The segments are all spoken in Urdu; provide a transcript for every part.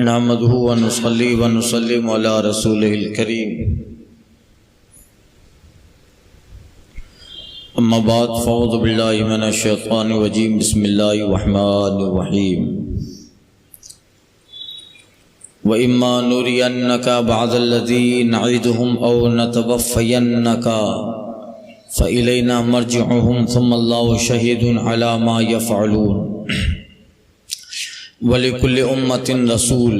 نحمده ونصلي ونسلم على رسوله الكريم اما بعد فاعوذ بالله من الشیطان الرجیم بسم اللہ الرحمن الرحیم وَإِمَّا نُرِيَنَّكَ بَعْضَ الَّذِي نَعِدُهُمْ أَوْ نَتَوَفَّيَنَّكَ فَإِلَيْنَا مَرْجِعُهُمْ ثُمَّ اللَّهُ شَهِيدٌ عَلَى مَا يَفْعَلُونَ وَلِكُلِّ أُمَّةٍ رَسُولٌ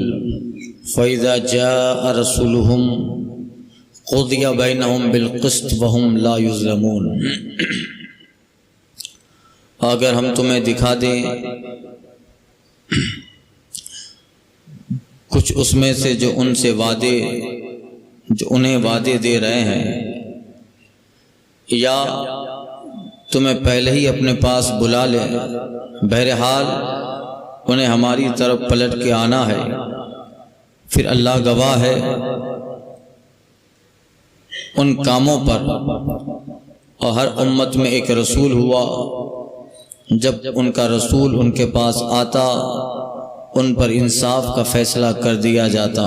فَإِذَا جَاءَ رَسُولُهُمْ قُضِيَ بَيْنَهُمْ بِالْقِسْطِ وَهُمْ لَا يُظْلَمُونَ۔ اگر ہم تمہیں دکھا دیں کچھ اس میں سے جو انہیں وعدے دے رہے ہیں، یا تمہیں پہلے ہی اپنے پاس بلا لیں، بہرحال انہیں ہماری طرف پلٹ کے آنا ہے، پھر اللہ گواہ ہے ان کاموں پر۔ اور ہر امت میں ایک رسول ہوا، جب ان کا رسول ان کے پاس آتا ان پر انصاف کا فیصلہ کر دیا جاتا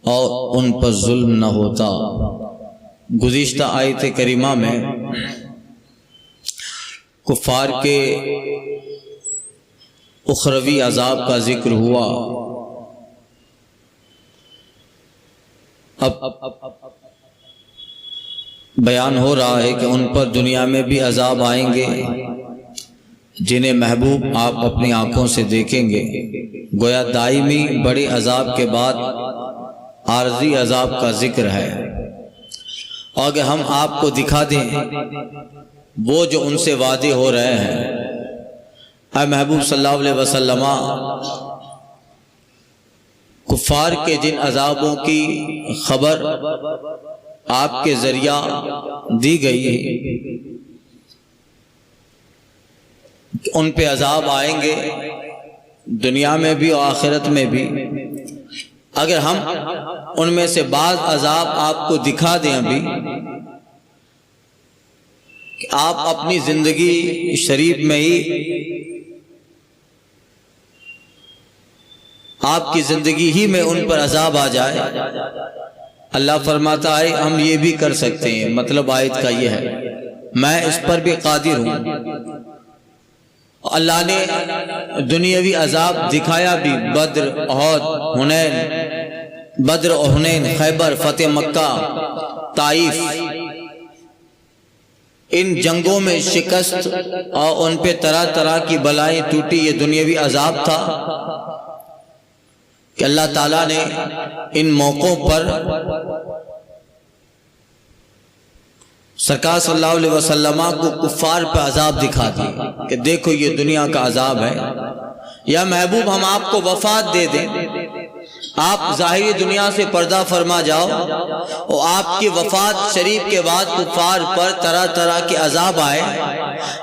اور ان پر ظلم نہ ہوتا۔ گزشتہ آیت کریمہ میں کفار کے اخروی عذاب کا ذکر ہوا۔ اب بیان ہو رہا ہے کہ ان پر دنیا میں بھی عذاب آئیں گے جنہیں محبوب آپ اپنی آنکھوں سے دیکھیں گے۔ گویا دائمی بڑے عذاب کے بعد عارضی عذاب کا ذکر ہے۔ اور اگر ہم آپ کو دکھا دیں وہ جو ان سے وعدے ہو رہے ہیں، اے محبوب صلی اللہ علیہ وسلم، کفار کے جن عذابوں کی خبر آپ کے ذریعہ دی گئی ہے، ان پہ عذاب آئیں گے دنیا میں بھی اور آخرت میں بھی۔ اگر ہم ان میں سے بعض عذاب آپ کو دکھا دیں ابھی، کہ آپ اپنی زندگی شریف میں ہی آپ کی زندگی ہی میں ان پر عذاب آ جائے، اللہ فرماتا ہے ہم یہ بھی کر سکتے ہیں۔ مطلب آیت کا یہ ہے میں اس پر بھی قادر ہوں۔ اللہ نے دنیاوی عذاب دکھایا بھی، بدر، احد، حنین، خیبر، فتح مکہ، طائف، ان جنگوں میں شکست اور ان پہ طرح طرح کی بلائیں ٹوٹی، یہ دنیاوی عذاب تھا کہ اللہ تعالیٰ نے ان موقعوں پر سرکار صلی اللہ علیہ وسلم کو کفار پہ عذاب دکھا دی کہ دیکھو یہ دنیا کا عذاب ہے، یا محبوب ہم آپ کو وفات دے دیں، آپ ظاہری دنیا سے پردہ فرما جاؤ، اور آپ کی وفات شریف کے بعد کفار پر طرح طرح کے عذاب آئے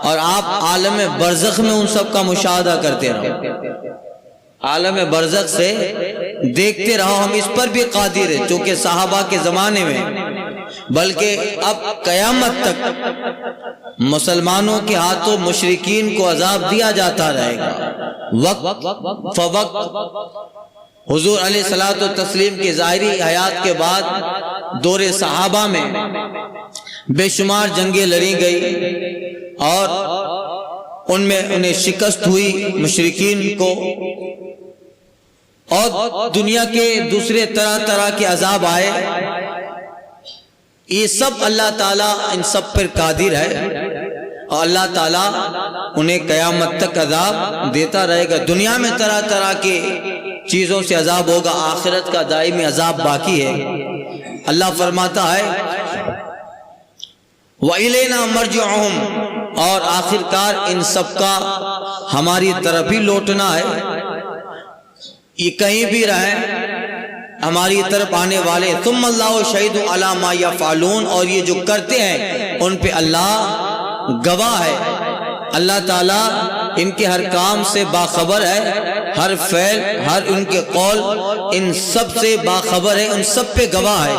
اور آپ عالم برزخ میں ان سب کا مشاہدہ کرتے رہو، عالم برزخ سے دیکھتے رہو۔ ہم اس پر بھی قادر ہیں، چونکہ صحابہ کے زمانے میں بلکہ اب قیامت تک مسلمانوں کے ہاتھوں مشرکین کو عذاب دیا جاتا رہے گا۔ وقت فوقت حضور علیہ الصلوۃ والتسلیم کی ظاہری حیات کے بعد دور صحابہ میں بے شمار جنگیں لڑی گئی اور ان میں انہیں شکست ہوئی مشرکین کو، اور دنیا کے دوسرے طرح طرح کے عذاب آئے۔ یہ سب اللہ تعالیٰ ان سب پر قادر ہے، اور اللہ تعالیٰ انہیں قیامت تک عذاب دیتا رہے گا۔ دنیا میں طرح طرح کی چیزوں سے عذاب ہوگا، آخرت کا دائمی عذاب باقی ہے۔ اللہ فرماتا ہے وَإِلَيْنَا مَرْجِعُهُمْ، اور آخر کار ان سب کا ہماری طرف ہی لوٹنا ہے۔ یہ کہیں بھی رہیں ہماری طرف آنے والے۔ ثم اللہ شہید علی ما یفعلون، اور یہ جو کرتے ہیں ان پہ اللہ گواہ ہے۔ اللہ تعالیٰ ان کے ہر کام سے باخبر ہے، ہر فعل، ہر ان کے قول، ان سب سے باخبر ہے، ان سب پہ گواہ ہے۔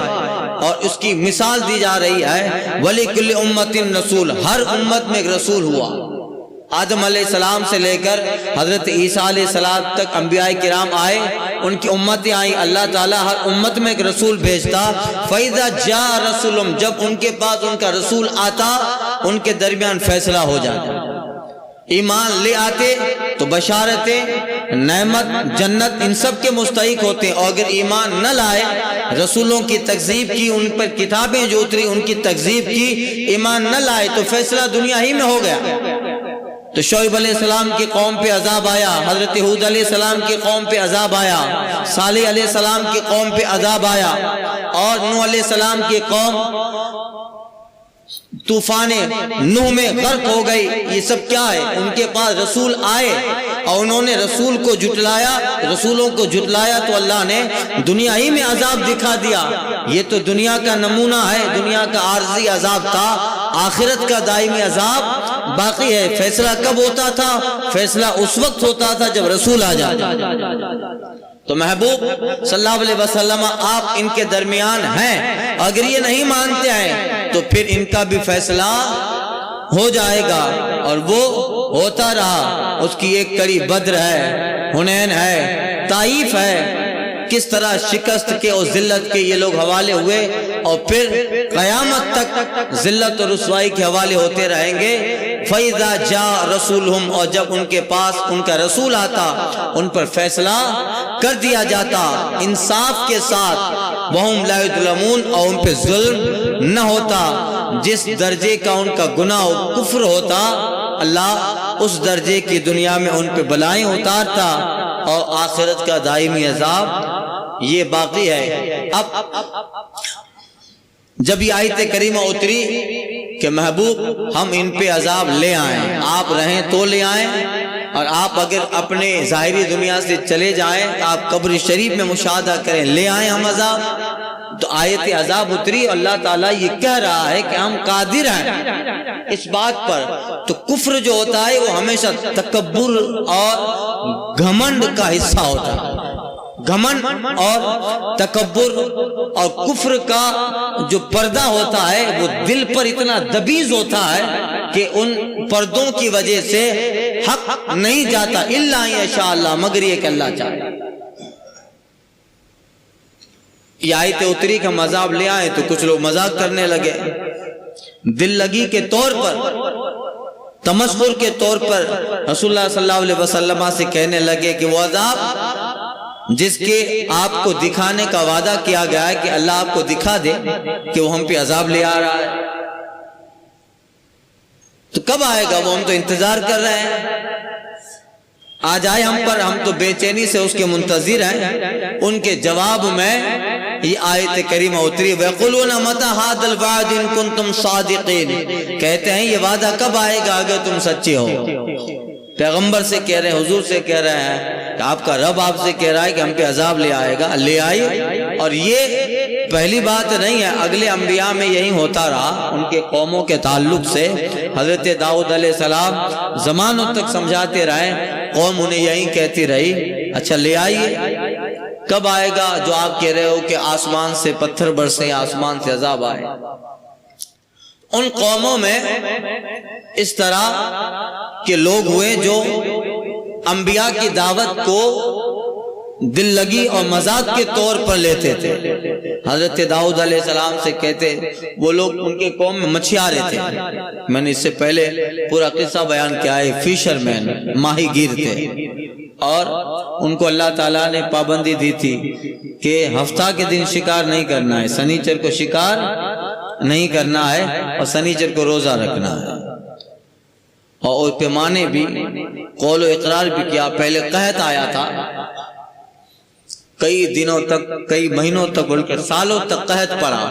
اور اس کی مثال دی جا رہی ہے وَلِكُلِّ أُمَّةٍ رَسُولٌ، ہر امت میں ایک رسول ہوا، آدم علیہ السلام سے لے کر حضرت عیسیٰ علیہ السلام تک انبیاء کرام آئے، ان کی امتیں آئیں، اللہ تعالیٰ ہر امت میں ایک رسول بھیجتا۔ فَإِذَا جَاءَ رَسُولٌ، جب ان کے پاس ان کا رسول آتا ان کے درمیان فیصلہ ہو جاتا۔ ایمان لے آتے تو بشارتیں، نعمت، جنت ان سب کے مستحق ہوتے ہیں، اور اگر ایمان نہ لائے، رسولوں کی تکذیب کی، ان پر کتابیں جو اتری ان کی تکذیب کی، ایمان نہ لائے تو فیصلہ دنیا ہی میں ہو گیا۔ تو شعیب علیہ السلام کی قوم پہ عذاب آیا، حضرت ہود علیہ السلام کی قوم پہ عذاب آیا، صالح علیہ السلام کی قوم پہ عذاب آیا، اور نوح علیہ السلام کی قوم طوفان نوح میں غرق ہو گئی۔ یہ سب کیا ہے؟ ان کے پاس رسول آئے اور انہوں نے رسول کو جھٹلایا، رسولوں کو جھٹلایا تو اللہ نے دنیا ہی میں عذاب دکھا دیا۔ یہ تو دنیا کا نمونہ ہے، دنیا کا عارضی عذاب تھا، آخرت کا دائمی عذاب باقی ہے۔ فیصلہ کب ہوتا تھا؟ فیصلہ اس وقت ہوتا تھا جب رسول آ جاتا۔ تو محبوب صلی اللہ علیہ وسلم آپ ان کے درمیان ہیں، اگر یہ نہیں مانتے ہیں تو پھر ان کا بھی فیصلہ ہو جائے گا، اور وہ ہوتا رہا۔ اس کی ایک کڑی بدر ہے، حنین ہے، طائف ہے، کس طرح شکست کے اور ذلت کے یہ لوگ حوالے ہوئے، اور پھر قیامت تک ذلت اور رسوائی کے حوالے ہوتے رہیں گے۔ فَإِذَا جَاءَ رَسُولُهُمْ، اور جب ان کے پاس ان کا رسول آتا ان پر فیصلہ کر دیا جاتا انصاف کے ساتھ، وَهُمْ لَا يُظْلَمُونَ، اور ان پہ ظلم نہ ہوتا۔ جس درجے کا ان کا گناہ و کفر ہوتا اللہ اس درجے کی دنیا میں ان پہ بلائیں اتارتا، اور آخرت کا دائمی عذاب یہ باقی ہے۔ اب جب یہ آیت کریمہ اتری کہ محبوب ہم ان پہ عذاب لے آئیں، آپ رہیں تو لے آئیں، اور آپ اگر اپنے ظاہری دنیا سے چلے جائیں، آپ قبر شریف میں مشاہدہ کریں، لے آئیں ہم عذاب۔ تو آیت عذاب اتری، اللہ تعالیٰ یہ کہہ رہا ہے کہ ہم قادر ہیں اس بات پر۔ تو کفر جو ہوتا ہے وہ ہمیشہ تکبر اور گھمنڈ کا حصہ ہوتا ہے۔ گھمنڈ اور تکبر اور کفر کا جو پردہ ہوتا ہے وہ دل پر اتنا دبیز ہوتا ہے کہ ان پردوں کی وجہ سے حق نہیں جاتا، الا یشاء اللہ، مگر یہ کہ اللہ چاہے۔ یہ آیت اتری کا عذاب لے آئے تو کچھ لوگ مذاق کرنے لگے، دل لگی کے طور پر، تمسخر کے طور پر رسول اللہ صلی اللہ علیہ وسلم سے کہنے لگے کہ وہ عذاب جس کے آپ کو دکھانے کا وعدہ کیا گیا ہے کہ اللہ آپ کو دکھا دے کہ وہ ہم پہ عذاب لے آ رہا ہے، تو کب آئے گا؟ وہ ہم تو انتظار کر رہے ہیں، آ جائے ہم پر، ہم تو بے چینی سے اس کے منتظر ہیں۔ ان کے جواب میں یہ آیت کریمہ اتری، وَيَقُولُونَ مَتَى هَذَا الْوَعْدُ إِن كُنتُمْ صَادِقِينَ، کہتے ہیں یہ وعدہ کب آئے گا اگر تم سچے ہو۔ پیغمبر سے کہہ رہے ہیں، حضور سے کہہ رہے ہیں کہ آپ کا رب آپ سے کہہ رہا ہے کہ ہم پہ عذاب لے آئے گا، لے آئیے۔ اور یہ پہلی بات نہیں ہے، اگلے انبیاء میں یہی ہوتا رہا۔ ان کے قوموں کے تعلق سے حضرت داؤد علیہ السلام زمانوں تک سمجھاتے رہے، قوم انہیں یہی کہتی رہی، اچھا لے آئیے۔ کب آئے گا جو آپ کہہ رہے ہو کہ آسمان سے پتھر برسے، آسمان سے عذاب آئے؟ ان قوموں میں اس طرح کے لوگ ہوئے جو انبیاء کی دعوت کو دل لگی اور مذاق کے طور پر لیتے تھے۔ حضرت داؤد علیہ السلام سے کہتے، وہ لوگ ان کے قوم میں مچھیارے تھے، میں نے اس سے پہلے پورا قصہ بیان کیا ہے، فیشر مین، ماہی گیر تھے، اور ان کو اللہ تعالیٰ نے پابندی دی تھی کہ ہفتہ کے دن شکار نہیں کرنا ہے، سنیچر کو شکار نہیں کرنا ہے، اور سنیچر کو روزہ رکھنا ہے، اور پیمانے بھی، قول و اقرار بھی کیا۔ پہلے قحط آیا تھا، کئی دنوں تک، کئی مہینوں تک، بلکہ سالوں تک قحط پڑا،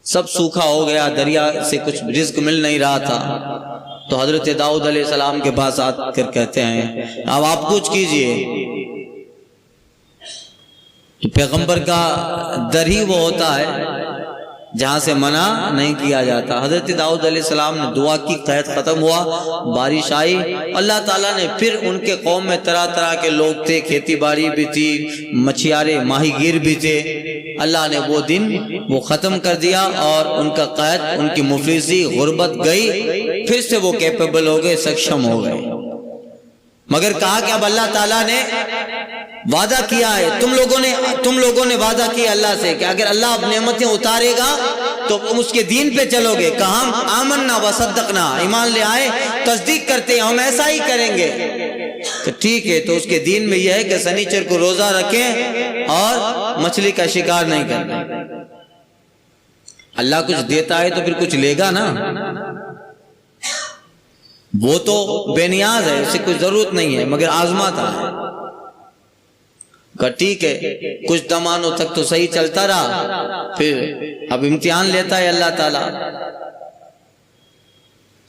سب سوکھا ہو گیا، دریا سے کچھ رزق مل نہیں رہا تھا۔ تو حضرت داؤد علیہ السلام کے پاس آ کر کہتے ہیں اب آپ کچھ کیجئے۔ پیغمبر کا در ہی وہ ہوتا ہے جہاں سے منع نہیں کیا جاتا۔ حضرت داؤد علیہ السلام نے دعا کی، قحط ختم ہوا، بارش آئی۔ اللہ تعالیٰ نے پھر ان کے قوم میں طرح طرح کے لوگ تھے، کھیتی باڑی بھی تھی، مچھیارے ماہی گیر بھی تھے۔ اللہ نے وہ دن وہ ختم کر دیا، اور ان کا قحط، ان کی مفلسی، غربت گئی۔ پھر سے وہ کیپیبل ہو گئے, سکشم ہو گئے. مگر کہا کہ اب اللہ تعالیٰ نے وعدہ کیا ہے, تم لوگوں نے وعدہ کیا اللہ سے کہ اگر اللہ اب نعمتیں اتارے گا تو تم اس کے دین پہ چلو گے. کہا ہم آمنا وصدقنا, ایمان لے آئے, تصدیق کرتے ہیں, ہم ایسا ہی کریں گے. تو ٹھیک ہے, تو اس کے دین میں یہ ہے کہ سنیچر کو روزہ رکھیں اور مچھلی کا شکار نہیں کرنا. اللہ کچھ دیتا ہے تو پھر کچھ لے گا نا, وہ تو بے نیاز ہے, اسے کوئی ضرورت نہیں ہے, مگر آزماتا ہے. کہ ٹھیک ہے, کچھ زمانوں تک تو صحیح چلتا رہا, پھر اب امتحان لیتا ہے اللہ تعالیٰ.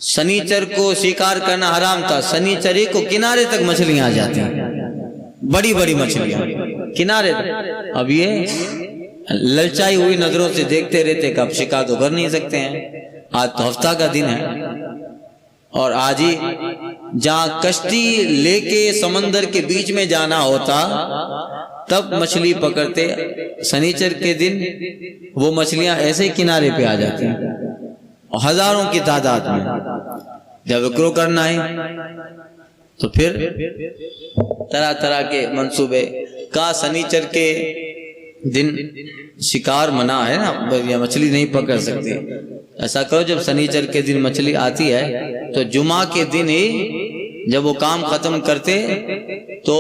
سنیچر کو شکار کرنا حرام تھا, سنیچر ہی کو کنارے تک مچھلیاں آ جاتی ہیں, بڑی بڑی مچھلیاں کنارے تک. اب یہ للچائی ہوئی نظروں سے دیکھتے رہتے کہ اب شکار تو کر نہیں سکتے ہیں, آج تو ہفتہ کا دن ہے, اور آج ہی جہاں کشتی لے کے سمندر کے بیچ میں جانا ہوتا تب مچھلی پکڑتے. سنیچر کے دن وہ مچھلیاں ایسے ہی کنارے پہ آ جاتی ہیں, ہزاروں کی تعداد میں. جب وکرو کرنا ہے تو پھر طرح طرح کے منصوبے. کا سنیچر کے دن شکار منع ہے نا, یا مچھلی نہیں پکڑ سکتے. ایسا کرو, جب سنیچر کے دن مچھلی آتی ہے تو جمعہ کے دن ہی جب وہ کام ختم کرتے تو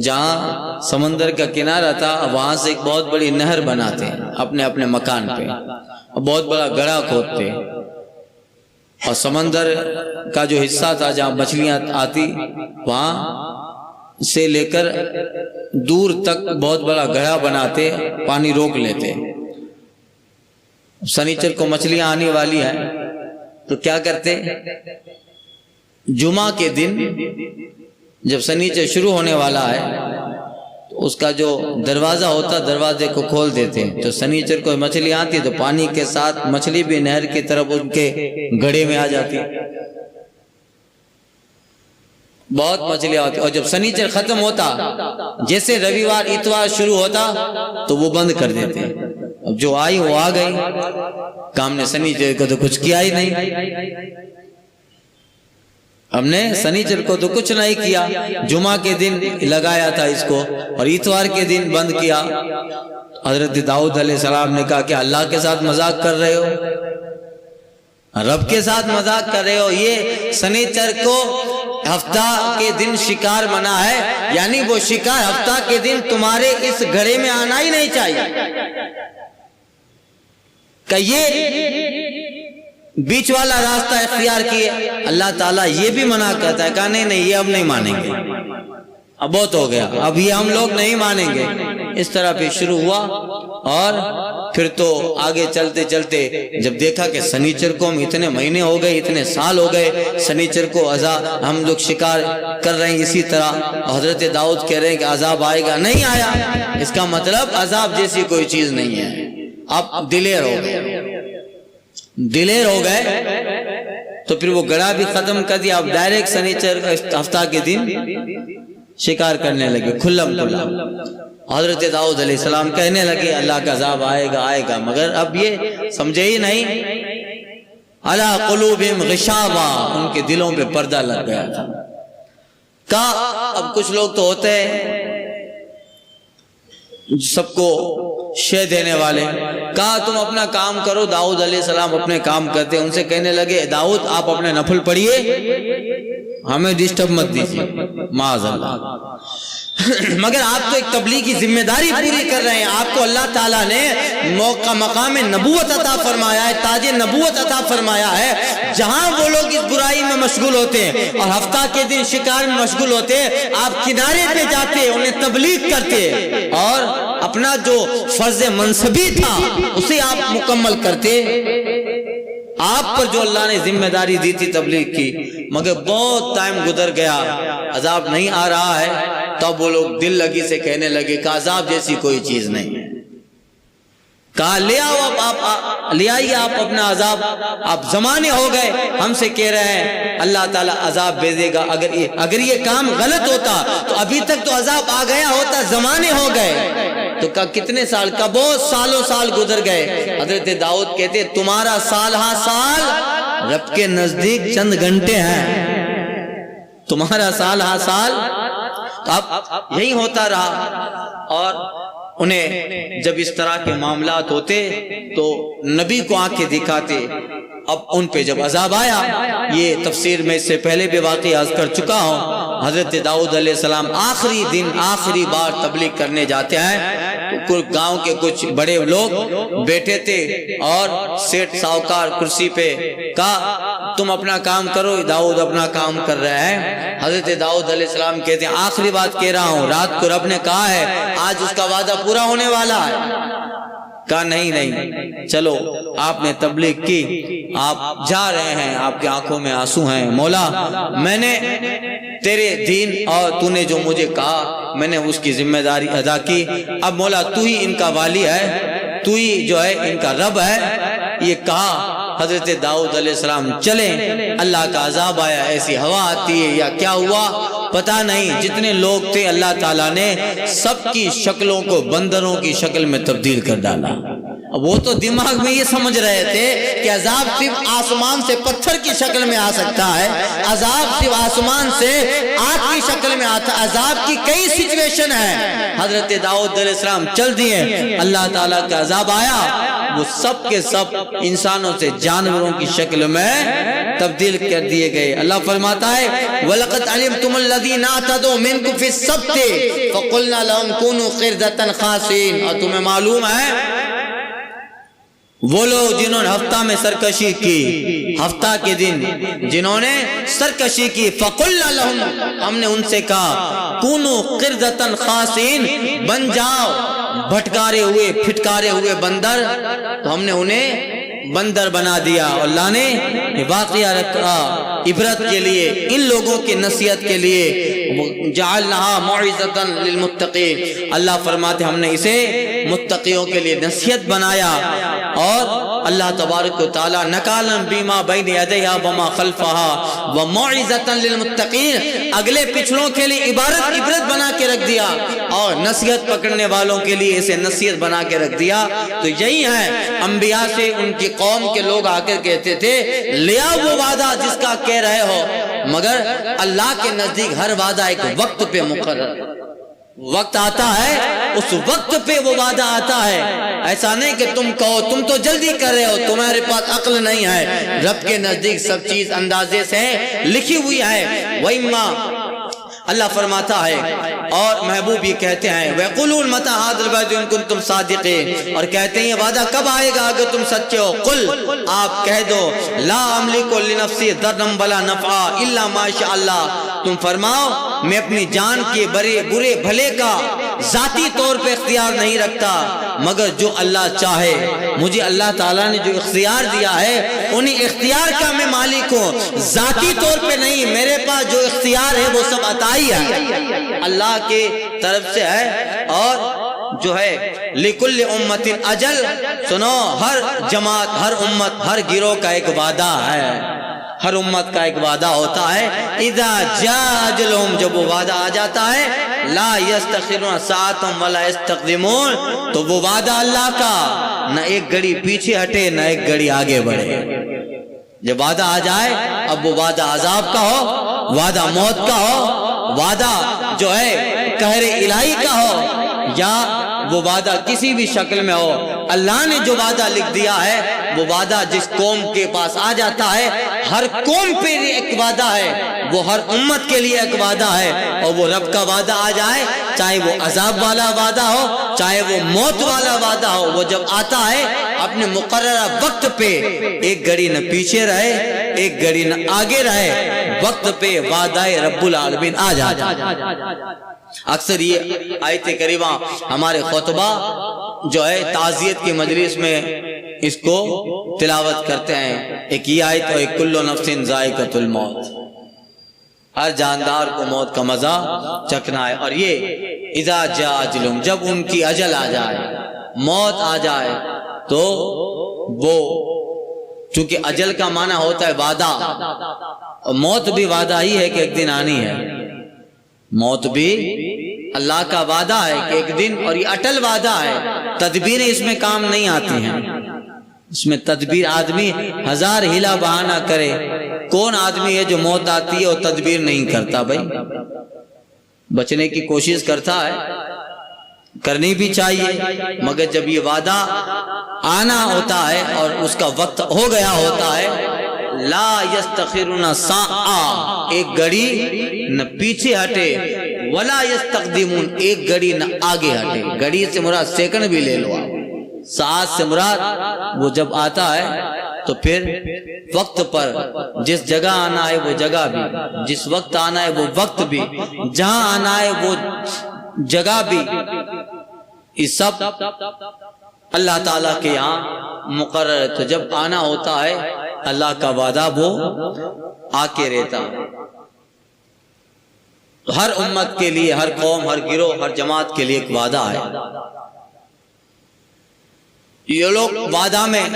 جہاں سمندر کا کنارہ تھا وہاں سے ایک بہت بڑی نہر بناتے اپنے اپنے مکان پہ, اور بہت بڑا گڑھا کھودتے, اور سمندر کا جو حصہ تھا جہاں مچھلیاں آتی وہاں سے لے کر دور تک بہت بڑا گڑھا بناتے, پانی روک لیتے. سنیچر کو مچھلیاں آنے والی ہیں تو کیا کرتے, جمعہ کے دن جب سنیچر شروع ہونے والا ہے تو اس کا جو دروازہ ہوتا دروازے کو کھول دیتے. تو سنیچر کو مچھلی آتی تو پانی کے ساتھ مچھلی بھی نہر کی طرف ان کے گڑھے میں آ جاتی, بہت مچھلیاں ہوتی. اور جب سنیچر ختم ہوتا, جیسے رویوار اتوار شروع ہوتا تو وہ بند کر دیتے. اب جو آئی وہ آ گئی, کام نے سنیچر کو تو کچھ کیا ہی نہیں, ہم نے سنیچر کو تو کچھ نہیں کیا, جمعہ کے دن لگایا تھا اس کو اور اتوار کے دن بند کیا. حضرت داؤد علیہ السلام نے کہا کہ اللہ کے ساتھ مذاق کر رہے ہو, رب کے ساتھ مذاق کر رہے ہو. یہ سنیچر کو ہفتہ کے دن شکار منع ہے, یعنی وہ شکار ہفتہ کے دن تمہارے اس گھڑے میں آنا ہی نہیں چاہیے. کہ یہ بیچ والا راستہ اختیار کیے. اللہ تعالیٰ یہ بھی منع کرتا ہے, کہا نہیں یہ اب نہیں مانیں گے, اب بہت ہو گیا, اب یہ ہم لوگ نہیں مانیں گے. اس طرح پھر شروع ہوا, اور پھر تو آگے چلتے چلتے جب دیکھا کہ سنیچر کو ہم اتنے مہینے ہو گئے, اتنے سال ہو گئے, سنیچر کو ہم لوگ شکار کر رہے ہیں اسی طرح. حضرت داؤد کہہ رہے ہیں کہ عذاب آئے گا, نہیں آیا. اس کا مطلب عذاب جیسی کوئی چیز نہیں ہے. اب دلیر ہو گئے تو پھر وہ گڑھا بھی ختم کر دیا. اب ڈائریکٹ سنیچر ہفتہ کے دن شکار کرنے لگے کھلم کھلا. حضرت داؤد علیہ السلام کہنے لگے اللہ کا عذاب آئے گا, مگر اب یہ سمجھے ہی نہیں. علی قلوبہم غشاوہ, ان کے دلوں پہ پردہ لگ گیا تھا. کہا اب کچھ لوگ تو ہوتے ہیں سب کو شے دینے والے, کہا تم اپنا کام کرو. داؤد علیہ السلام اپنے کام کرتے, ان سے کہنے لگے داؤد آپ اپنے نفل پڑھیے, ہمیں ڈسٹرب مت دیجیے, معاذ اللہ. مگر آپ تو ایک تبلیغی ذمہ داری پوری کر رہے ہیں, آپ کو اللہ تعالیٰ نے مقام نبوت عطا فرمایا ہے, تاج نبوت عطا فرمایا ہے. جہاں وہ لوگ اس برائی میں مشغول ہوتے ہیں اور ہفتہ کے دن شکار میں مشغول ہوتے ہیں, آپ کنارے پہ جاتے, انہیں تبلیغ کرتے اور اپنا جو فرض منصبی تھا اسے آپ مکمل کرتے. آپ پر جو اللہ نے ذمہ داری دی تھی تبلیغ کی, مگر بہت ٹائم گزر گیا, عذاب نہیں آ رہا ہے. تب وہ لوگ دل لگی سے کہنے لگے کہ عذاب جیسی کوئی چیز نہیں ہے. کہا لے آؤ, آپ لے آئیے آپ اپنا عذاب. آپ زمانے ہو گئے ہم سے کہہ رہے ہیں اللہ تعالیٰ عذاب بھیجے گا. اگر یہ کام غلط ہوتا تو ابھی تک تو عذاب آ گیا ہوتا, زمانے ہو گئے. تو کہا کتنے سال کا, بہت سال گزر گئے. حضرت داؤد کہتے تمہارا سال ہاں سال رب کے نزدیک چند گھنٹے ہیں، تمہارا سال ہا سال۔ تو اب یہی ہوتا رہا، اور انہیں جب اس طرح کے معاملات ہوتے تو نبی کو آنکھیں دکھاتے۔ اب ان پہ جب عذاب آیا، یہ تفسیر میں اس سے پہلے بھی واقعی عرض کر چکا ہوں، حضرت داؤد علیہ السلام آخری دن آخری بار تبلیغ کرنے جاتے ہیں، تو گاؤں کے کچھ بڑے لوگ بیٹھے تھے اور سیٹ ساہوکار کرسی پہ کہا تم اپنا کام کرو، داؤد اپنا کام کر رہے ہیں۔ حضرت داؤد علیہ السلام کہتے ہیں آخری بات کہہ رہا ہوں، رات کو رب نے کہا ہے آج اس کا وعدہ پورا ہونے والا ہے۔ کہا نہیں چلو، آپ نے تبلیغ کی، آپ جا رہے ہیں، آپ کی آنکھوں میں آنسو ہیں، مولا میں نے تیرے دین اور تو نے جو مجھے کہا میں نے اس کی ذمہ داری ادا کی، اب مولا تو ہی ان کا والی ہے، تو ہی جو ہے ان کا رب ہے۔ یہ کہا حضرت داؤد علیہ السلام چلیں، اللہ کا عذاب آیا، ایسی ہوا آتی ہے یا کیا ہوا پتہ نہیں، جتنے لوگ تھے اللہ تعالیٰ نے سب کی شکلوں کو بندروں کی شکل میں تبدیل کر ڈالا۔ وہ تو دماغ میں یہ سمجھ رہے تھے کہ عذاب صرف آسمان سے پتھر کی شکل میں آ سکتا ہے، عذاب صرف آسمان سے آگ کی شکل میں آتا ہے، عذاب کی کئی سچویشن ہے۔ حضرت داؤد علیہ السلام چل دیے، اللہ تعالیٰ کا عذاب آیا، وہ سب کے سب انسانوں سے جانوروں کی شکل میں تبدیل کر دیے گئے۔ اللہ فرماتا ہے وَلَقَدْ عَلِمْتُمُ الَّذِينَ اعْتَدُوا مِنْكُمْ فِي السَّبْتِ فَقُلْنَا لَهُمْ كُونُوا قِرْدَةً خَاسِئِينَ، اور تمہیں معلوم ہے وہ لوگ جنہوں نے ہفتہ میں سرکشی کی، ہفتہ کے دن جنہوں نے سرکشی کی، فَقُلْنَا لَهُمْ، ہم نے ان سے کہا كُونُوا قِرْدَةً خَاسِئِينَ، بن جاؤ بھٹکارے ہوئے پھٹکارے ہوئے بندر، تو ہم نے انہیں بندر بنا دیا۔ اللہ نے واقعہ رکھا عبرت کے لیے، ان لوگوں کی نصیحت کے لیے، جعلناها موعظة للمتقین، اللہ فرماتے ہم نے اسے متقیوں کے لیے نصیحت بنایا۔ اور اللہ تبارک و تعالی نکالا بیما بین یدیہا وما خلفہا وموعظة للمتقین، اگلے پچھلوں کے لیے عبرت بنا کے رکھ دیا، اور نصیحت پکڑنے والوں کے لیے اسے نصیحت بنا کے رکھ دیا۔ تو یہی ہے، انبیاء سے ان کی قوم کے لوگ آ کر کہتے تھے لیا وہ وعدہ جس کا کہہ رہے ہو، مگر اللہ کے نزدیک ہر وعدہ ایک وقت پہ مقرر، وقت آتا ہے اس وقت پہ وہ وعدہ آتا ہے۔ ایسا نہیں کہ تم کہو تم تو جلدی کر رہے ہو، تمہارے پاس عقل نہیں ہے، رب کے نزدیک سب چیز اندازے سے لکھی ہوئی ہے۔ وَإِمَّا، اللہ فرماتا ہے، اور محبوب یہ کہتے ہیں وَيَقُولُونَ مَتَى هَذَا الْوَعْدُ إِن كُنتُمْ صَادِقِينَ، اور کہتے ہیں یہ وعدہ کب آئے گا اگر تم سچے ہو۔ قل، آپ کہہ دو لا املک لنفسی ضرا ولا نفعا الا ما شاء اللہ، تم فرماؤ میں اپنی جان کے برے بھلے کا ذاتی طور پہ اختیار نہیں رکھتا مگر جو اللہ چاہے۔ مجھے اللہ تعالیٰ نے جو اختیار دیا ہے انہیں اختیار کا میں مالک ہوں، ذاتی طور پہ نہیں، میرے پاس جو اختیار ہے وہ سب عطائی ہے، اللہ کی طرف سے ہے۔ اور جو ہے لِكُلِّ أُمَّةٍ اجل، سنو ہر جماعت، ہر امت، ہر گروہ کا ایک وعدہ ہے، ہر امت کا ایک وعدہ ہوتا ہے۔ اذا جاء اجلهم، جب وہ وعدہ آ جاتا ہے، لا يستخرون ساعة ولا يستقدمون، تو وہ وعدہ اللہ کا نہ ایک گھڑی پیچھے ہٹے نہ ایک گھڑی آگے بڑھے۔ جب وعدہ آ جائے، اب وہ وعدہ عذاب کا ہو، وعدہ موت کا ہو، وعدہ جو ہے قہر الہی کا ہو، یا وہ وعدہ کسی بھی شکل میں ہو، اللہ نے جو وعدہ لکھ دیا ہے وہ وعدہ جس قوم کے پاس آ جاتا ہے، ہر قوم پہ ایک وعدہ ہے، وہ ہر امت کے لیے ایک وعدہ ہے۔ اور وہ رب کا وعدہ آ جائے، چاہے وہ عذاب والا وعدہ ہو چاہے وہ موت والا وعدہ ہو، وہ جب آتا ہے اپنے مقررہ وقت پہ ایک گھڑی نہ پیچھے رہے ایک گھڑی نہ آگے رہے، وقت پہ وعدہ رب العالمین آ جاتا ہے۔ اکثر یہ آیت کریمہ ہمارے خطبہ جو ہے تعزیت کی مجلس میں اس کو تلاوت کرتے ہیں، ایک یہ آیت اور ایک کل نفس ذائقۃ الموت، ہر جاندار کو موت کا مزہ چکھنا ہے۔ اور یہ اذا جاء اجلهم، جب ان کی اجل آ جائے، موت آ جائے، تو وہ چونکہ اجل کا معنی ہوتا ہے وعدہ، اور موت بھی وعدہ ہی ہے کہ ایک دن آنی ہے، موت بھی اللہ کا وعدہ ہے کہ ایک دن، اور یہ اٹل وعدہ ہے، تدبیریں اس میں کام نہیں آتی ہیں۔ اس میں تدبیر، آدمی ہزار ہیلا بہانہ کرے، کون آدمی ہے جو موت آتی ہے اور تدبیر نہیں کرتا؟ بھائی بچنے کی کوشش کرتا ہے، کرنی بھی چاہیے، مگر جب یہ وعدہ آنا ہوتا ہے اور اس کا وقت ہو گیا ہوتا ہے، لا یستخرون ساعہ، ایک گھڑی نہ پیچھے ہٹے، ولا یستقدمون، ایک گھڑی نہ آگے ہٹے۔ گھڑی سے مراد سیکنڈ بھی لے لو آپ، ساعت سے مراد وہ جب آتا ہے تو پھر وقت پر، جس جگہ آنا ہے وہ جگہ بھی، جس وقت آنا ہے وہ وقت بھی، جہاں آنا ہے وہ جگہ بھی، یہ سب اللہ تعالیٰ کے یہاں مقرر ہے۔ تو جب آنا ہوتا ہے اللہ کا وعدہ وہ آ کے رہتا ہے۔ ہر امت کے لیے، ہر قوم، ہر گروہ، ہر جماعت کے لیے ایک وعدہ ہے۔ یہ لوگ وعدہ میں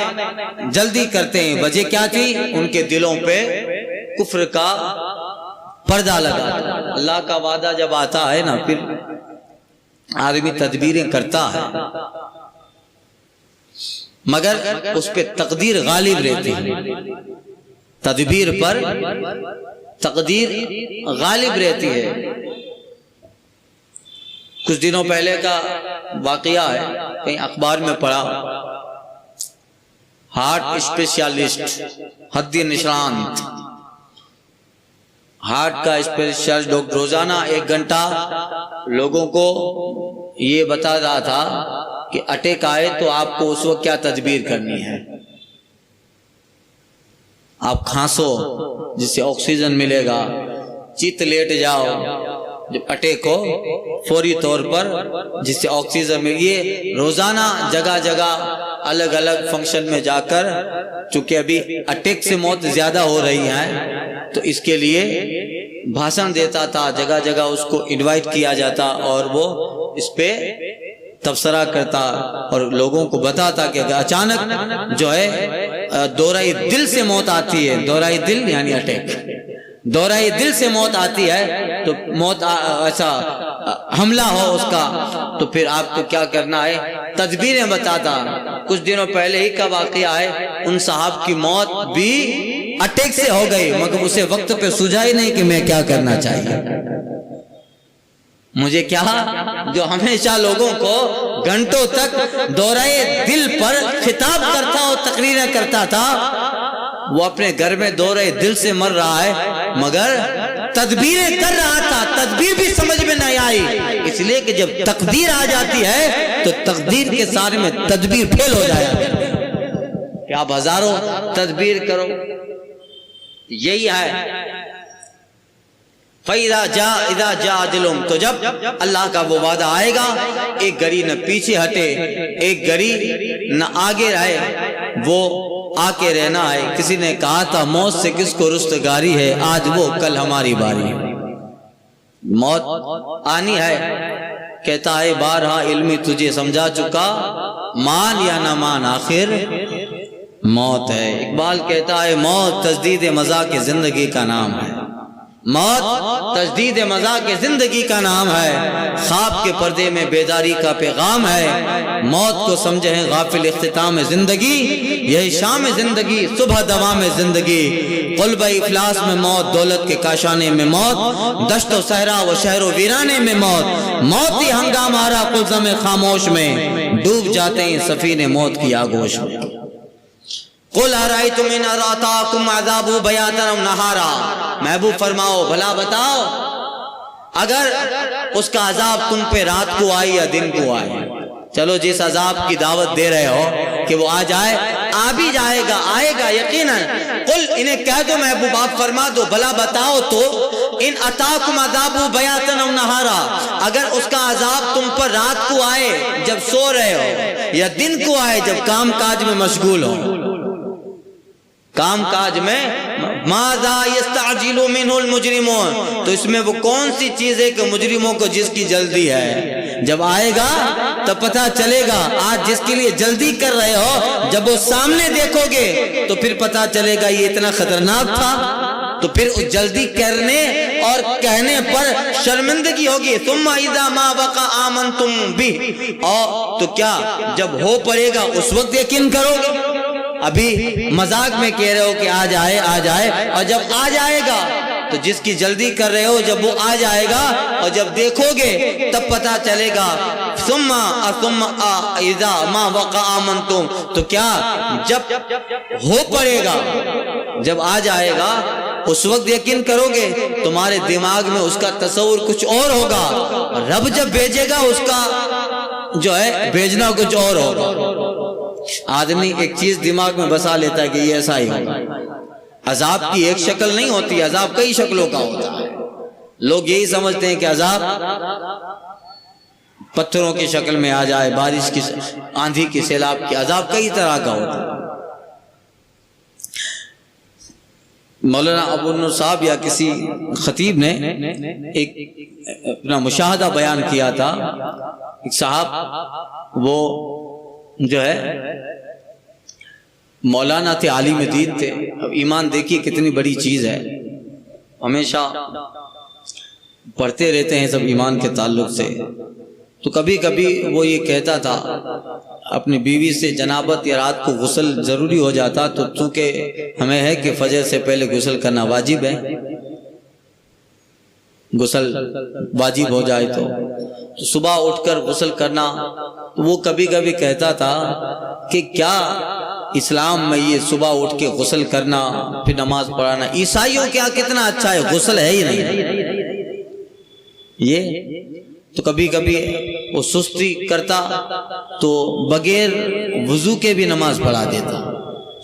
جلدی کرتے ہیں، وجہ کیا تھی؟ ان کے دلوں پہ کفر کا پردہ لگا۔ اللہ کا وعدہ جب آتا ہے نا، پھر آدمی تدبیریں کرتا ہے، مگر اس پہ تقدیر غالب رہتی ہے، تدبیر پر تقدیر غالب رہتی ہے۔ کچھ دنوں پہلے کا واقعہ ہے، کہیں اخبار میں پڑھا، ہارٹ اسپیشلسٹ ہدی نشانت، ہارٹ کا اسپیشلسٹ ڈاکٹر روزانہ 1 گھنٹہ لوگوں کو یہ بتا رہا تھا کہ اٹیک آئے تو آپ کو اس وقت کیا تدبیر کرنی ہے۔ آپ کھانسو جس سے آکسیجن ملے گا، چیت لیٹ جاؤ جب اٹیک ہو، فوری طور پر جس سے آکسیجن ملے۔ یہ روزانہ جگہ جگہ الگ الگ فنکشن میں جا کر، چونکہ ابھی اٹیک سے موت زیادہ ہو رہی ہیں، تو اس کے لیے بھاشن دیتا تھا، جگہ جگہ اس کو انوائٹ کیا جاتا اور وہ اس پہ تبصرہ کرتا اور لوگوں کو بتاتا کہ اچانک جو ہے دورہ دل سے موت آتی ہے، دورہ دل یعنی اٹیک، دورہ دل سے موت آتی ہے، تو موت ایسا حملہ ہو اس کا، تو پھر آپ کو کیا کرنا ہے، تدبیریں بتاتا۔ کچھ دنوں پہلے ہی کا واقعہ ہے، ان صاحب کی موت بھی اٹیک سے ہو گئی، مگر اسے وقت پہ سوجھا ہی نہیں کہ میں کیا کرنا چاہیے، مجھے کیا، جو ہمیشہ لوگوں کو گھنٹوں تک دورہ دل پر خطاب کرتا اور تقریریں کرتا تھا، وہ اپنے گھر میں دورہ دل سے مر رہا ہے، مگر تدبیریں کر رہا تھا، تدبیر بھی سمجھ میں نہیں آئی، اس لیے کہ جب تقدیر آ جاتی ہے تو تقدیر کے سارے میں تدبیر فیل ہو جائے کہ آپ ہزاروں تدبیر کرو۔ یہی ہے فَإِذَا جَاءَ أَجَلُهُمْ، تو جب اللہ کا وہ وعدہ آئے گا، ایک گھڑی نہ پیچھے ہٹے، ایک گھڑی نہ آگے رہے، وہ آ کے رہنا ہے۔ کسی نے کہا تھا موت سے کس کو رستگاری ہے، آج وہ کل ہماری باری ہے، موت آنی ہے۔ کہتا ہے بارہا علمی تجھے سمجھا چکا، مان یا نہ مان آخر موت ہے۔ اقبال کہتا ہے موت تجدید مذاق زندگی کا نام ہے، موت تجدید مذاق زندگی کا نام ہے، خواب کے پردے میں بیداری کا پیغام ہے، موت کو سمجھے ہیں غافل اختتام زندگی، یہی شام زندگی صبح دوام زندگی، قلب افلاس میں موت، دولت کے کاشانے میں موت، دشت و صحرا و شہر و ویرانے میں موت، موت ہی ہنگام آرا قلزم خاموش میں، ڈوب جاتے ہیں سفینے موت کی آگوش میں۔ قُلْ أَرَأَيْتُمْ إِنْ أَتَاكُمْ عَذَابُهُ بَيَاتًا أَوْ نَهَارًا، محبوب فرماؤ بھلا بتاؤ، اگر اس کا عذاب تم پہ رات کو آئے یا دن کو آئے، چلو جس عذاب کی دعوت دے رہے ہو کہ وہ آ جائے، آ بھی جائے گا، آئے گا یقیناً۔ قل، انہیں کہہ دو محبوب آپ فرما دو، بھلا بتاؤ تو، ان اتاکم عذابہ بیاتن و نہارا، اگر اس کا عذاب تم پر رات کو آئے جب سو رہے ہو، یا دن کو آئے جب کام کاج میں مشغول ہو، کام کاج میں، ماذا یستعجل منہ المجرمون، تو اس میں وہ کون سی چیز ہے کہ مجرموں کو جس کی جلدی ہے، جب آئے گا تو پتہ چلے گا۔ آج جس کے لیے جلدی کر رہے ہو، جب وہ سامنے دیکھو گے تو پھر پتہ چلے گا یہ اتنا خطرناک تھا، تو پھر اس جلدی کرنے اور کہنے پر شرمندگی ہوگی۔ ثم اذا ما وقع آمنتم به، اور تو کیا جب ہو پڑے گا اس وقت یقین کرو گے؟ ابھی مذاق میں کہہ رہے ہو کہ آ جائے اور جب آ جائے گا تو جس کی جلدی کر رہے ہو جب وہ آ جائے گا اور جب دیکھو گے تب پتا چلے گا ثم اذا ما وقع آمنتم، تو کیا جب ہو پڑے گا، جب آ جائے گا اس وقت یقین کرو گے؟ تمہارے دماغ میں اس کا تصور کچھ اور ہوگا، رب جب بھیجے گا اس کا جو ہے بھیجنا کچھ اور ہوگا۔ آدمی ایک چیز دماغ میں بسا لیتا ہے کہ یہ ایسا ہی ہوگا۔ عذاب کی ایک شکل نہیں ہوتی، عذاب کئی شکلوں کا ہوتا ہے۔ لوگ یہی سمجھتے ہیں کہ عذاب پتھروں کی شکل میں آ جائے، بارش کی، آندھی کی، سیلاب کی، عذاب کئی طرح کا ہوتا ہے۔ مولانا ابو النور صاحب یا کسی خطیب نے ایک اپنا مشاہدہ بیان کیا تھا۔ ایک صاحب وہ جو ہے مولانا تھے، عالم دین تھے۔ اب ایمان دیکھیے کتنی بڑی چیز ہے، ہمیشہ پڑھتے رہتے ہیں سب ایمان کے تعلق سے۔ تو کبھی کبھی وہ یہ کہتا تھا اپنی بیوی سے جنابت یا رات کو غسل ضروری ہو جاتا، تو چونکہ ہمیں ہے کہ فجر سے پہلے غسل کرنا واجب ہے، غسل واجب ہو جائے تو صبح اٹھ کر غسل کرنا، تو وہ کبھی کبھی کہتا تھا کہ کیا اسلام میں یہ صبح اٹھ کے غسل کرنا پھر نماز پڑھانا، عیسائیوں کیا کتنا اچھا ہے، غسل ہے ہی نہیں یہ۔ تو کبھی کبھی وہ سستی کرتا تو بغیر وضو کے بھی نماز پڑھا دیتا۔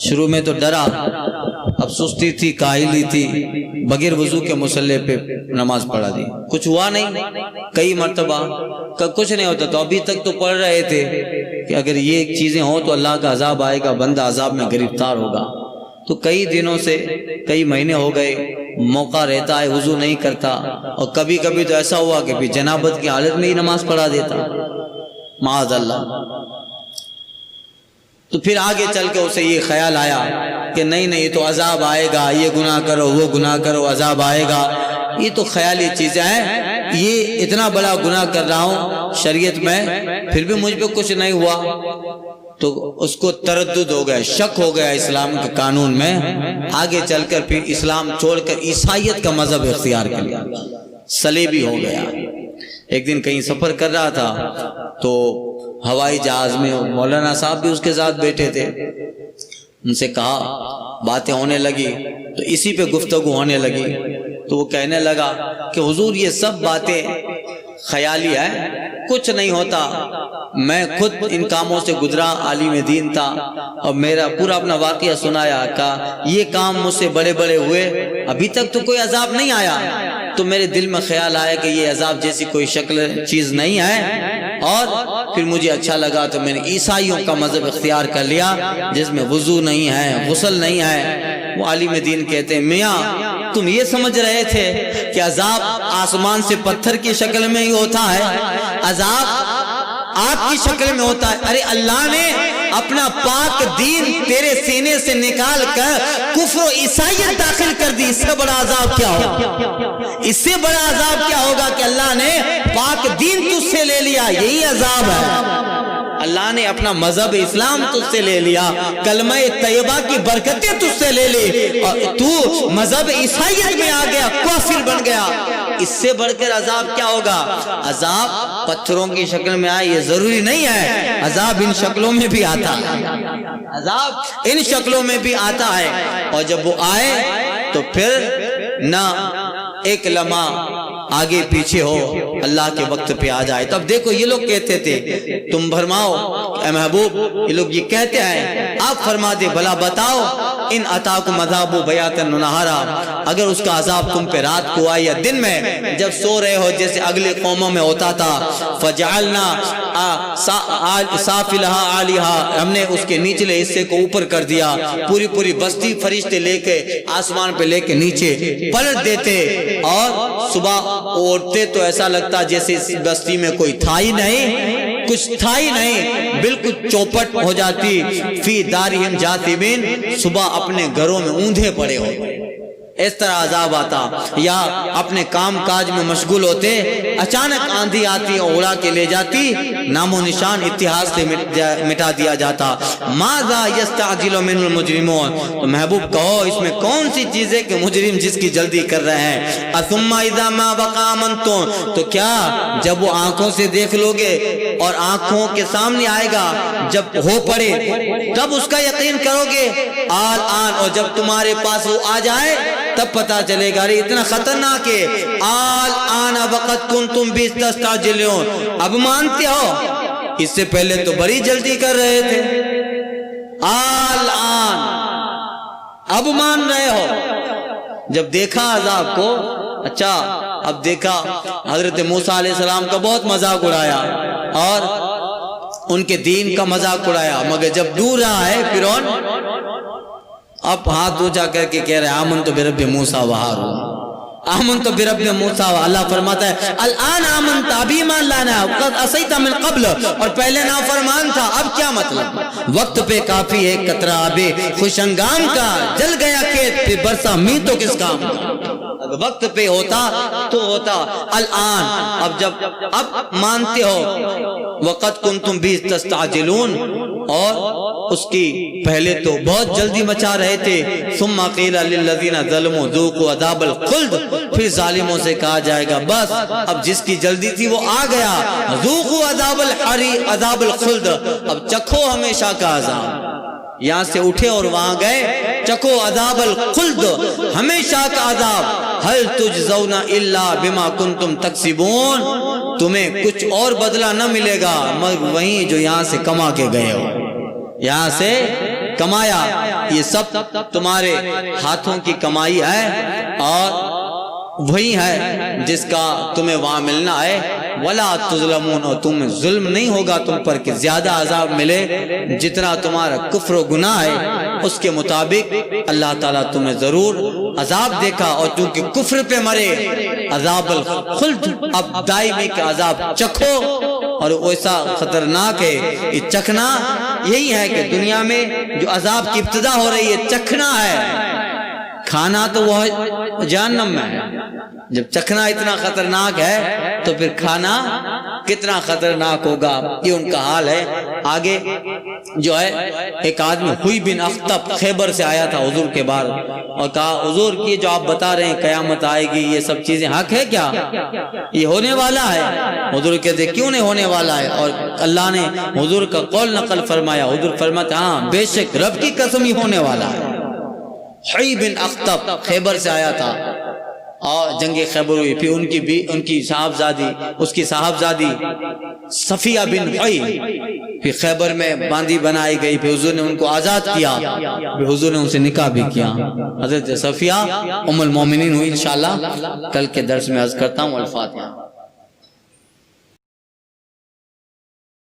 شروع میں تو ڈرا، اب سستی تھی، کاہلی تھی، بغیر وضو کے مصلی پہ نماز پڑھا دی، کچھ ہوا نہیں۔ کئی مرتبہ کچھ نہیں ہوتا، تو ابھی تک تو پڑھ رہے تھے کہ اگر یہ چیزیں ہوں تو اللہ کا عذاب آئے گا، بندہ عذاب میں گرفتار ہوگا۔ تو کئی دنوں سے، کئی مہینے ہو گئے، موقع رہتا ہے وضو نہیں کرتا، اور کبھی کبھی تو ایسا ہوا کہ جنابت کی حالت میں ہی نماز پڑھا دیتا، معاذ اللہ۔ تو پھر آگے چل کے اسے یہ خیال آیا کہ نہیں تو عذاب آئے گا، یہ گناہ کرو وہ گناہ کرو عذاب آئے گا، یہ تو خیالی چیزیں ہیں، یہ اتنا بڑا گناہ کر رہا ہوں شریعت میں پھر بھی مجھ پہ کچھ نہیں ہوا۔ تو اس کو تردد ہو گیا، شک ہو گیا اسلام کے قانون میں۔ آگے چل کر پھر اسلام چھوڑ کر عیسائیت کا مذہب اختیار کر لیا، صلیبی ہو گیا۔ ایک دن کہیں سفر کر رہا تھا تو ہوائی جہاز میں مولانا صاحب بھی اس کے ساتھ بیٹھے تھے، ان سے کہا، باتیں ہونے لگی تو اسی پہ گفتگو ہونے لگی، تو وہ کہنے لگا کہ حضور یہ سب باتیں خیالی ہے، کچھ نہیں ہوتا، میں خود ان کاموں سے گزرا، عالم دین تھا، اور میرا پورا اپنا واقعہ سنایا، کہا یہ کام مجھ سے بڑے بڑے ہوئے، ابھی تک تو کوئی عذاب نہیں آیا، تو میرے دل میں خیال آیا کہ یہ عذاب جیسی کوئی شکل چیز نہیں ہے، اور پھر مجھے اچھا لگا تو میں نے عیسائیوں کا مذہب اختیار کر لیا جس میں وضو نہیں ہے، غسل نہیں ہے۔ وہ عالم دین کہتے ہیں، میاں تم یہ سمجھ رہے تھے کہ عذاب آسمان سے پتھر کی شکل میں ہی ہوتا ہے، عذاب آپ کی شکل میں ہوتا ہے؟ ارے اللہ نے اپنا پاک دین تیرے سینے سے نکال کر کفر و عیسائیت داخل کر دی، اس سے بڑا عذاب کیا ہوگا؟ اس سے بڑا عذاب کیا ہوگا کہ اللہ نے پاک دین تجھ سے لے لیا، یہی عذاب ہے۔ اللہ نے اپنا مذہب اسلام تجھ سے لے لیا، کلمہ طیبہ کی برکتیں تجھ سے لے لی، اور تو مذہب عیسائیت میں آ گیا، کافر بن گیا۔ اس سے بڑھ کر عذاب کیا ہوگا؟ عذاب پتھروں کی شکل میں آئے یہ ضروری نہیں ہے، عذاب ان شکلوں میں بھی آتا ہے، عذاب ان شکلوں میں بھی آتا ہے، اور جب وہ آئے تو پھر نہ ایک لمحہ آگے پیچھے ہو، اللہ کے وقت پہ آ جائے۔ تب دیکھو یہ لوگ کہتے تھے تم بھرماؤ اے محبوب، یہ لوگ یہ کہتے ہیں، آپ فرما دے بھلا بتاؤ، ان اتاکم عذاب بیاتن و نہارا، اگر اس کا عذاب تم پہ رات کو آئے یا دن میں جب سو رہے ہو، جیسے اگلے قوموں میں ہوتا تھا، فجعلنا سافلہا عالیہا، ہم نے اس کے نیچلے حصے کو اوپر کر دیا، پوری پوری بستی فرشتے لے کے آسمان پہ لے کے نیچے پلٹ دیتے، اور صبح اٹھتے تو ایسا لگتا جیسے اس بستی میں کوئی تھا ہی نہیں، کچھ تھا ہی نہیں، بالکل چوپٹ ہو جاتی، فی دارہم جاثمین، صبح اپنے گھروں میں اوندھے پڑے ہو، اس طرح عذاب آتا، یا اپنے کام کاج میں مشغول ہوتے، اچانک آندھی آتی اور اڑا کے لے جاتی، نام و نشان اتحاد سے مٹا دیا جاتا۔ ماذا یستعجل من المجرمون، تو محبوب کہو اس میں کون سی چیز ہے کہ مجرم جس کی جلدی کر رہے ہیں۔ اثم اذا ما وقع منتم، تو کیا جب وہ آنکھوں سے دیکھ لو گے اور آنکھوں کے سامنے آئے گا، جب ہو پڑے تب اس کا یقین کرو گے؟ آل آن، اور جب تمہارے پاس وہ آ جائے تب پتا چلے گا ارے اتنا خطرناک ہے۔ آل آن وقت کنتم بھی تستعجلون، اب مانتے ہو، اس سے پہلے تو بڑی جلدی کر رہے تھے۔ آل آن، اب مان رہے ہو۔ جب دیکھا عذاب کو، اچھا اب دیکھا حضرت موسیٰ علیہ السلام کا بہت مذاق اڑایا اور ان کے دین کا مذاق اڑایا، مگر جب ڈور رہا ہے فرعون، اب ہاتھ اونچا کر کے کہہ رہے ہیں آمنت برب موسیٰ وہارون، آمنت برب موسیٰ۔ اللہ فرماتا ہے الآن آمنت، ابھی مان لانا، قد عصیت من قبل، اور پہلے نافرمان تھا، اب کیا مطلب؟ وقت پہ کافی ہے قطرہ آب خوش انگام کا، جل گیا کھیت پہ برسا می تو کس کام کا؟ اگر وقت پہ ہوتا تو ہوتا۔ الآن، اب جب اب مانتے ہو، وقت کنتم بھی تستعجلون، اور اس کی پہلے تو بہت جلدی مچا رہے تھے۔ ثم قیل للذین ظلموا ذوقوا عذاب الخلد، پھر ظالموں سے کہا جائے گا بس اب جس کی جلدی تھی وہ آ گیا، ذوقوا عذاب الخلد، اب چکھو ہمیشہ کا عذاب۔ یہاں سے اٹھے اور وہاں گئے، چکھو عذاب الخلد، ہمیشہ کا عذاب۔ هل تجزون الا بما کنتم تکسبون، تمہیں کچھ اور بدلہ نہ ملے گا مگر وہیں جو یہاں سے کما کے گئے ہو، یہاں سے کمایا، یہ سب تمہارے ہاتھوں کی کمائی ہے اور وہی ہے جس کا تمہیں وہاں ملنا ہے۔ ولا تظلمون، اور تم ظلم نہیں ہوگا تم پر کہ زیادہ عذاب ملے، جتنا تمہارا کفر و گناہ ہے اس کے مطابق اللہ تعالیٰ تمہیں ضرور عذاب دیکھا، اور چونکہ کفر پہ مرے عذاب الخلد، اب دائمی کا عذاب چکھو، اور ویسا خطرناک ہے یہ چکھنا۔ یہی ہے کہ دنیا میں جو عذاب کی ابتدا ہو رہی ہے چکھنا ہے، کھانا تو وہ جہنم میں ہے۔ جب چکھنا اتنا خطرناک ہے تو پھر کھانا کتنا خطرناک ہوگا، یہ ان کا حال ہے۔ آگے جو ہے ایک آدمی ہوئی بن اخطب خیبر سے آیا تھا حضور کے بعد اور کہا حضور کی جو آپ بتا رہے ہیں قیامت آئے گی، یہ سب چیزیں حق ہے کیا؟ یہ ہونے والا ہے؟ حضور کہتے کیوں نہیں ہونے والا ہے؟ اور اللہ نے حضور کا قول نقل فرمایا، حضور فرماتے ہاں بے شک رب کی قسم ہی ہونے والا ہے۔ حی بن اخطب خیبر سے آیا تھا اور جنگ خیبر ہوئی، پھر ان کی صاحبزادی، اس کی صاحبزادی صفیہ بن حی پھر خیبر میں باندی بنائی گئی، پھر حضور نے ان کو آزاد کیا، پھر حضور نے ان سے نکاح بھی کیا۔ حضرت صفیہ ام المومنین ہوئی۔ انشاءاللہ کل کے درس میں عرض کرتا ہوں۔ الفاتحہ۔